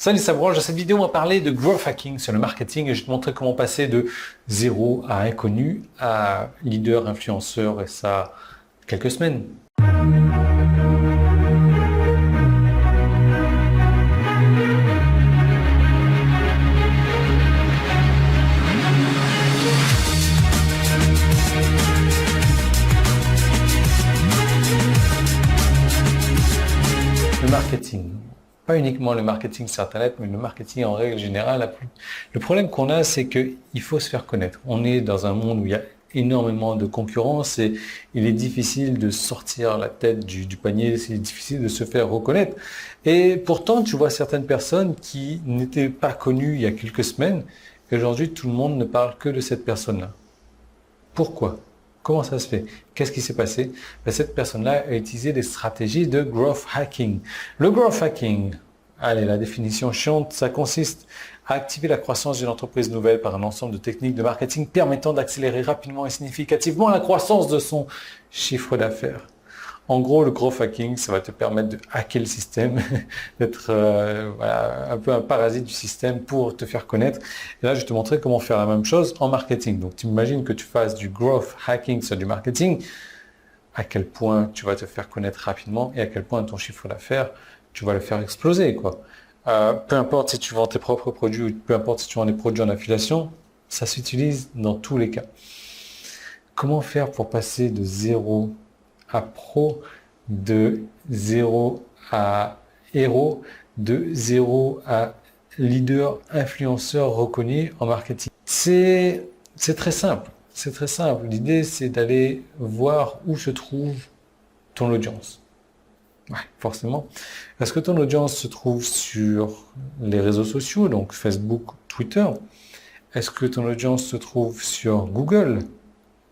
Salut, ça branche. Dans cette vidéo, on va parler de growth hacking sur le marketing et je vais te montrer comment passer de zéro à inconnu à leader, influenceur et ça, quelques semaines. Le marketing. Pas uniquement le marketing sur Internet, mais le marketing en règle générale. Le problème qu'on a, c'est qu'il faut se faire connaître. On est dans un monde où il y a énormément de concurrence et il est difficile de sortir la tête du panier, c'est difficile de se faire reconnaître. Et pourtant, tu vois certaines personnes qui n'étaient pas connues il y a quelques semaines et aujourd'hui, tout le monde ne parle que de cette personne-là. Pourquoi ? Comment ça se fait? Qu'est-ce qui s'est passé? Cette personne-là a utilisé des stratégies de growth hacking. Le growth hacking, allez, la définition chiante, ça consiste à activer la croissance d'une entreprise nouvelle par un ensemble de techniques de marketing permettant d'accélérer rapidement et significativement la croissance de son chiffre d'affaires. En gros, le growth hacking, ça va te permettre de hacker le système, d'être un peu un parasite du système pour te faire connaître. Et là, je vais te montrer comment faire la même chose en marketing. Donc, tu imagines que tu fasses du growth hacking sur du marketing, à quel point tu vas te faire connaître rapidement et à quel point ton chiffre d'affaires, tu vas le faire exploser, quoi. Peu importe si tu vends tes propres produits ou peu importe si tu vends des produits en affiliation, ça s'utilise dans tous les cas. Comment faire pour passer de zéro à pro, de zéro à héros, de zéro à leader, influenceur reconnu en marketing? C'est très simple. C'est très simple. L'idée, c'est d'aller voir où se trouve ton audience. Ouais, forcément. Est-ce que ton audience se trouve sur les réseaux sociaux, donc Facebook, Twitter? Est-ce que ton audience se trouve sur Google?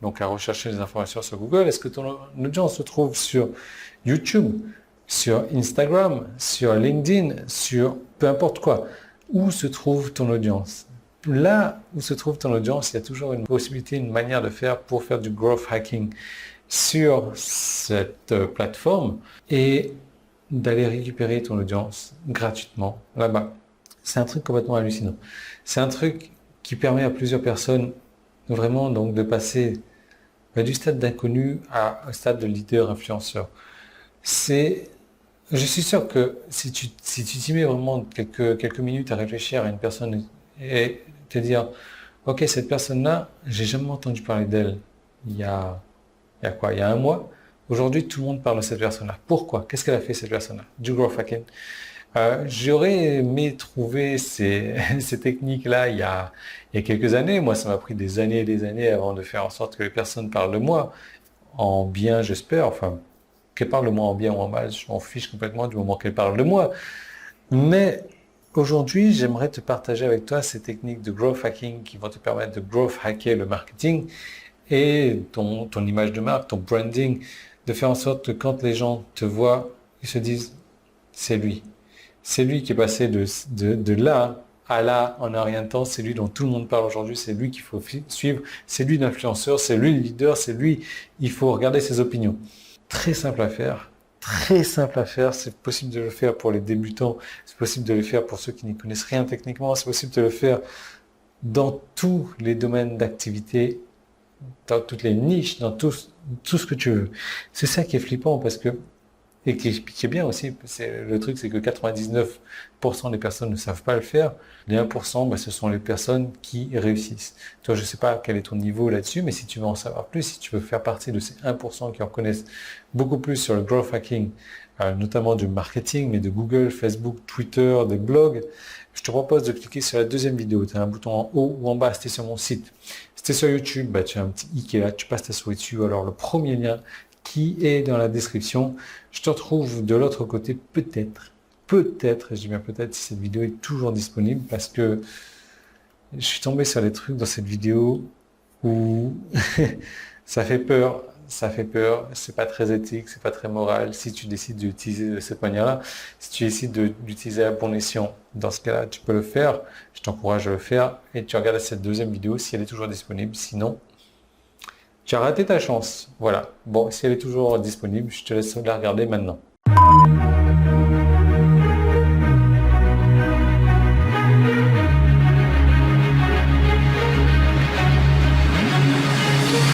Donc à rechercher des informations sur Google. Est-ce que ton audience se trouve sur YouTube, sur Instagram, sur LinkedIn, sur peu importe quoi? Où se trouve ton audience? Là où se trouve ton audience, il y a toujours une possibilité, une manière de faire pour faire du growth hacking sur cette plateforme et d'aller récupérer ton audience gratuitement là-bas. C'est un truc complètement hallucinant. C'est un truc qui permet à plusieurs personnes vraiment donc de passer du stade d'inconnu à un stade de leader influenceur. Je suis sûr que si tu t'y mets vraiment quelques minutes à réfléchir à une personne et te dire, ok, cette personne-là, j'ai jamais entendu parler d'elle il y a un mois. Aujourd'hui, tout le monde parle de cette personne-là. Pourquoi? Qu'est-ce qu'elle a fait, cette personne-là? Du growth hacking. J'aurais aimé trouver ces techniques-là il y a quelques années. Moi, ça m'a pris des années et des années avant de faire en sorte que les personnes parlent de moi. En bien, j'espère. Enfin, qu'elles parlent de moi en bien ou en mal, je m'en fiche complètement du moment qu'elles parlent de moi. Mais aujourd'hui, j'aimerais te partager avec toi ces techniques de growth hacking qui vont te permettre de growth hacker le marketing et ton image de marque, ton branding, de faire en sorte que quand les gens te voient, ils se disent, c'est lui. C'est lui qui est passé de là à là en un rien de temps. C'est lui dont tout le monde parle aujourd'hui. C'est lui qu'il faut suivre. C'est lui l'influenceur. C'est lui le leader. C'est lui. Il faut regarder ses opinions. Très simple à faire. Très simple à faire. C'est possible de le faire pour les débutants. C'est possible de le faire pour ceux qui n'y connaissent rien techniquement. C'est possible de le faire dans tous les domaines d'activité, dans toutes les niches, dans tout ce que tu veux. C'est ça qui est flippant parce que et qui est bien aussi, le truc c'est que 99% des personnes ne savent pas le faire, les 1%, ce sont les personnes qui réussissent. Toi, je ne sais pas quel est ton niveau là-dessus, mais si tu veux en savoir plus, si tu veux faire partie de ces 1% qui en connaissent beaucoup plus sur le growth hacking, notamment du marketing, mais de Google, Facebook, Twitter, des blogs, je te propose de cliquer sur la deuxième vidéo. Tu as un bouton en haut ou en bas, c'était sur mon site. C'était sur YouTube, tu as un petit i qui est là, tu passes ta souris dessus, alors le premier lien qui est dans la description. Je te retrouve de l'autre côté peut-être, je dis bien peut-être si cette vidéo est toujours disponible parce que je suis tombé sur des trucs dans cette vidéo où ça fait peur, c'est pas très éthique, c'est pas très moral si tu décides d'utiliser de cette manière-là. Si tu décides d'utiliser à bon escient, dans ce cas-là, tu peux le faire. Je t'encourage à le faire et tu regardes cette deuxième vidéo si elle est toujours disponible. Sinon, tu as raté ta chance. Voilà. Bon, si elle est toujours disponible, je te laisse la regarder maintenant.